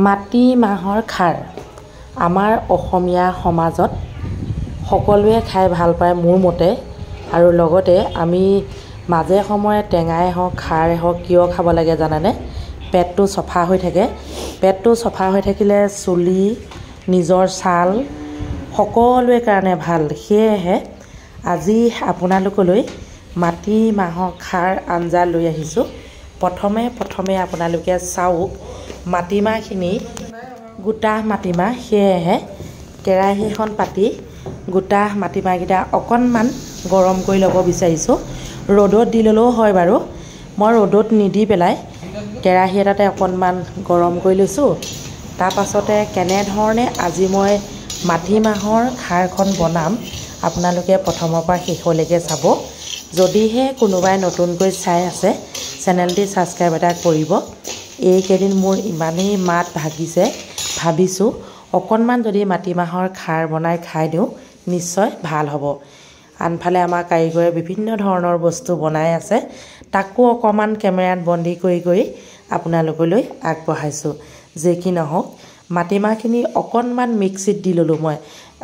মাটি মাহৰ খাৰ আমাৰ অসমীয়া সমাজত সকলোৱে খাই ভাল পায় মোৰ মতে। আৰু লগতে আমি মাজে সময়ে টেঙাই হওক খাৰে হওক কিয় খাব লাগে জানেনে? পেটটো চফা হৈ থাকে। পেটটো চফা হৈ থাকিলে চুলি নিজৰ ছাল সকলোৰে কাৰণে ভাল। সেয়েহে আজি আপোনালোকলৈ মাটি মাহৰ খাৰ আঞ্জা লৈ আহিছোঁ। প্ৰথমে আপোনালোকে চাওক মাটিমাহখিনি গোটা মাটিমাহ। সেয়েহে কেৰাহী এখন পাতি গোটা মাটিমাহকেইটা অকণমান গৰম কৰি ল'ব বিচাৰিছোঁ। ৰ'দত দি ল'লেও হয় বাৰু, মই ৰ'দত নিদি পেলাই কেৰাহী এটাতে অকণমান গৰম কৰি লৈছোঁ। তাৰপাছতে কেনেধৰণে আজি মই মাটিমাহৰ খাৰখন বনাম আপোনালোকে প্ৰথমৰ পৰা শেষলৈকে চাব। যদিহে কোনোবাই নতুনকৈ চাই আছে চেনেলটি ছাবস্ক্ৰাইব এটা কৰিব। এইকেইদিন মোৰ ইমানেই মাত ভাগিছে, ভাবিছোঁ অকণমান যদি মাটিমাহৰ খাৰ বনাই খাই দিওঁ নিশ্চয় ভাল হ'ব। আনফালে আমাৰ কাৰিকৰে বিভিন্ন ধৰণৰ বস্তু বনাই আছে, তাকো অকণমান কেমেৰাত বন্দী কৰি আপোনালোকলৈ আগবঢ়াইছোঁ। যে কি নহওক মাটিমাহখিনি অকণমান মিক্সিত দি ল'লোঁ মই।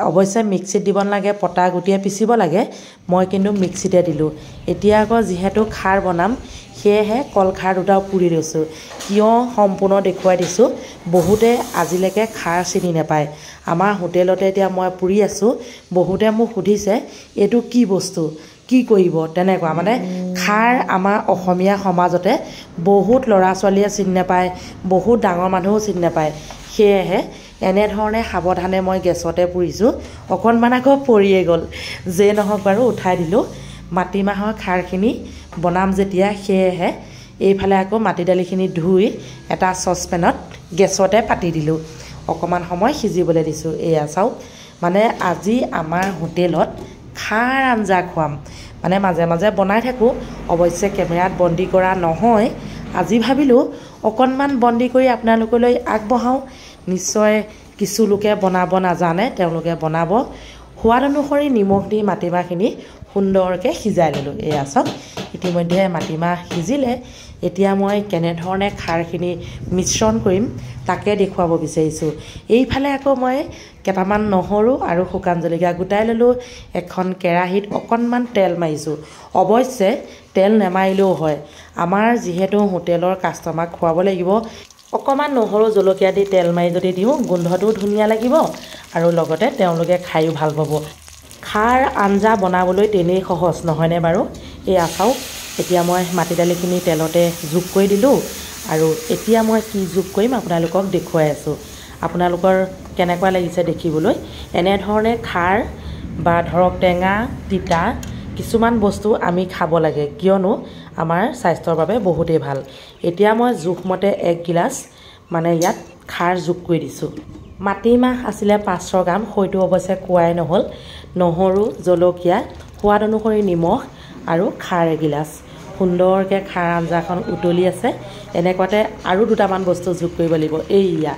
অৱশ্যে মিক্সিত দিব নালাগে, পটা গুটিয়ে পিচিব লাগে। মই কিন্তু মিক্সিতে দিলোঁ। এতিয়া আকৌ যিহেতু খাৰ বনাম সেয়েহে কলখাৰ দুটাও পুৰি লৈছোঁ। কিয় সম্পূৰ্ণ দেখুৱাই দিছোঁ, বহুতে আজিলৈকে খাৰ চিনি নাপায়। আমাৰ হোটেলতে এতিয়া মই পুৰি আছোঁ, বহুতে মোক সুধিছে এইটো কি বস্তু, কি কৰিব, তেনেকুৱা মানে খাৰ আমাৰ অসমীয়া সমাজতে বহুত ল'ৰা ছোৱালীয়ে চিনি নাপায়, বহুত ডাঙৰ মানুহো চিনি নাপায়। সেয়েহে এনেধৰণে সাৱধানে মই গেছতে পুৰিছোঁ। অকণমান আকৌ পৰিয়ে গ'ল, যে নহওক বাৰু উঠাই দিলোঁ। মাটিমাহৰ খাৰখিনি বনাম যেতিয়া সেয়েহে এইফালে আকৌ মাটি দালিখিনি ধুই এটা চচপেনত গেছতে পাতি দিলোঁ। অকণমান সময় সিজিবলৈ দিছোঁ। এয়া চাওক, মানে আজি আমাৰ হোটেলত খাৰ আঞ্জা খুৱাম। মানে মাজে মাজে বনাই থাকোঁ, অৱশ্যে কেমেৰাত বন্দী কৰা নহয়। আজি ভাবিলোঁ অকণমান বন্দী কৰি আপোনালোকলৈ আগবঢ়াওঁ। নিশ্চয় কিছু লোকে বনাব নাজানে, তেওঁলোকে বনাব। সোৱাদ অনুসৰি নিমখ দি মাটিমাহখিনি সুন্দৰকৈ সিজাই ল'লোঁ। এয়া চাওক, ইতিমধ্যে মাটিমাহ সিজিলে। এতিয়া মই কেনেধৰণে খাৰখিনি মিশ্ৰণ কৰিম তাকে দেখুৱাব বিচাৰিছোঁ। এইফালে আকৌ মই কেইটামান নহৰু আৰু শুকান জলকীয়া গোটাই ল'লোঁ। এখন কেৰাহীত অকণমান তেল মাৰিছোঁ। অৱশ্যে তেল নেমাৰিলেও হয়, আমাৰ যিহেতু হোটেলৰ কাষ্টমাৰক খুৱাব লাগিব। অকণমান নহৰু জলকীয়া দি তেল মাৰি যদি দিওঁ গোন্ধটোও ধুনীয়া লাগিব আৰু লগতে তেওঁলোকে খায়ো ভাল পাব। খাৰ আঞ্জা বনাবলৈ তেনেই সহজ নহয়নে বাৰু? এয়া চাওক, এতিয়া মই মাটি দালিখিনি তেলতে যোগ কৰি দিলোঁ আৰু এতিয়া মই কি যোগ কৰিম আপোনালোকক দেখুৱাই আছোঁ। আপোনালোকৰ কেনেকুৱা লাগিছে দেখিবলৈ? এনেধৰণে খাৰ বা ধৰক টেঙা তিতা কিছুমান বস্তু আমি খাব লাগে, কিয়নো আমাৰ স্বাস্থ্যৰ বাবে বহুতেই ভাল। এতিয়া মই জোখমতে 1 গিলাচ মানে ইয়াত খাৰ যোগ কৰি দিছোঁ। মাটিমাহ আছিলে 500 গ্ৰাম, হয়তো অৱশ্যে কোৱাই নহ'ল। নহৰু জলকীয়া সোৱাদ অনুসৰি নিমখ আৰু খাৰ 1 গিলাচ। সুন্দৰকৈ খাৰ আঞ্জাখন উতলি আছে। এনেকুৱাতে আৰু দুটামান বস্তু যোগ কৰিব লাগিব। এইয়া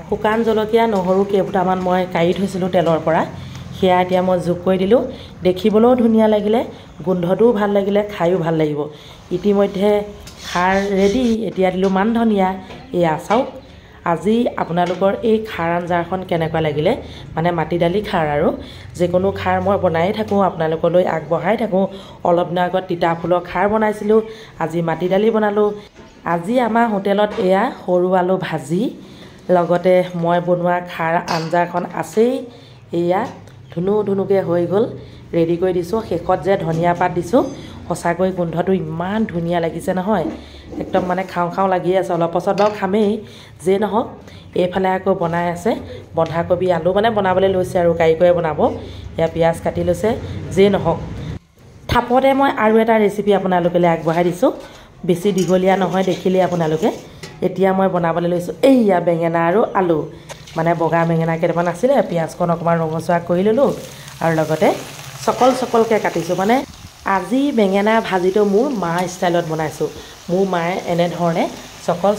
শুকান জলকীয়া নহৰু কেইফুটামান মই কাঢ়ি থৈছিলোঁ তেলৰ পৰা, সেয়া এতিয়া মই যোগ কৰি দিলোঁ। দেখিবলৈও ধুনীয়া লাগিলে, গোন্ধটোও ভাল লাগিলে, খায়ো ভাল লাগিব। ইতিমধ্যে খাৰ ৰেডি। এতিয়া দিলোঁ মান ধনিয়া। এয়া চাওক, আজি আপোনালোকৰ এই খাৰ আঞ্জাখন কেনেকুৱা লাগিলে? মানে মাটি দালি খাৰ আৰু যিকোনো খাৰ মই বনায়ে থাকোঁ, আপোনালোকলৈ আগবঢ়াই থাকোঁ। অলপ দিনৰ আগত তিতা ফুলৰ খাৰ বনাইছিলোঁ, আজি মাটি দালি বনালোঁ। আজি আমাৰ হোটেলত এয়া সৰু আলু ভাজি, লগতে মই বনোৱা খাৰ আঞ্জাখন আছেই। এয়া ধুনুকৈ হৈ গ'ল, ৰেডি কৰি দিছোঁ। শেষত যে ধনিয়া পাত দিছোঁ, সঁচাকৈ গোন্ধটো ইমান ধুনীয়া লাগিছে নহয়, একদম মানে খাওঁ লাগি আছে। অলপ পাছত বাৰু খামেই। যে নহওক এইফালে আকৌ বনাই আছে বন্ধাকবি আলু, মানে বনাবলৈ লৈছে আৰু কাৰিকৰে বনাব। এয়া পিঁয়াজ কাটি লৈছে। যে নহওক থাপতে মই আৰু এটা ৰেচিপি আপোনালোকলৈ আগবঢ়াই দিছোঁ। বেছি দীঘলীয়া নহয়, দেখিলেই আপোনালোকে। এতিয়া মই বনাবলৈ লৈছোঁ এইয়া বেঙেনা আৰু আলু, মানে বগা বেঙেনা কেইটামান আছিলে, পিঁয়াজখন অকণমান ৰঙচুৱা কৰি ল'লোঁ আৰু লগতে চকলকৈ কাটিছোঁ। মানে আজি বেঙেনা ভাজিটো মোৰ মাৰ ষ্টাইলত বনাইছোঁ। মোৰ মায়ে এনেধৰণে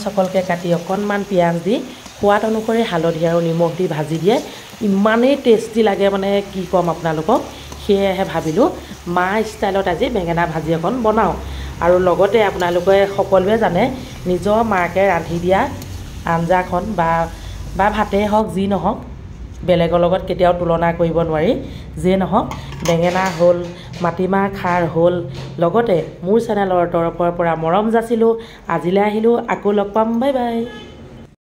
চকলকৈ কাটি অকণমান পিঁয়াজ দি সোৱাদ অনুসৰি হালধি আৰু নিমখ দি ভাজি দিয়ে। ইমানেই টেষ্টি লাগে মানে কি ক'ম আপোনালোকক। সেয়েহে ভাবিলোঁ মাৰ ষ্টাইলত আজি বেঙেনা ভাজি অকণ বনাওঁ। আৰু লগতে আপোনালোকে সকলোৱে জানে নিজৰ মাকে ৰান্ধি দিয়া আঞ্জাখন বা ভাতেই হওক যি নহওক বেলেগৰ লগত কেতিয়াও তুলনা কৰিব নোৱাৰি যিয়ে নহওক বেঙেনা হ'ল মাটিমাহ খাৰ হ'ল লগতে মোৰ চেনেলৰ তৰফৰ পৰা মৰম যাচিলোঁ আজিলৈ আহিলোঁ আকৌ লগ পাম বাই বাই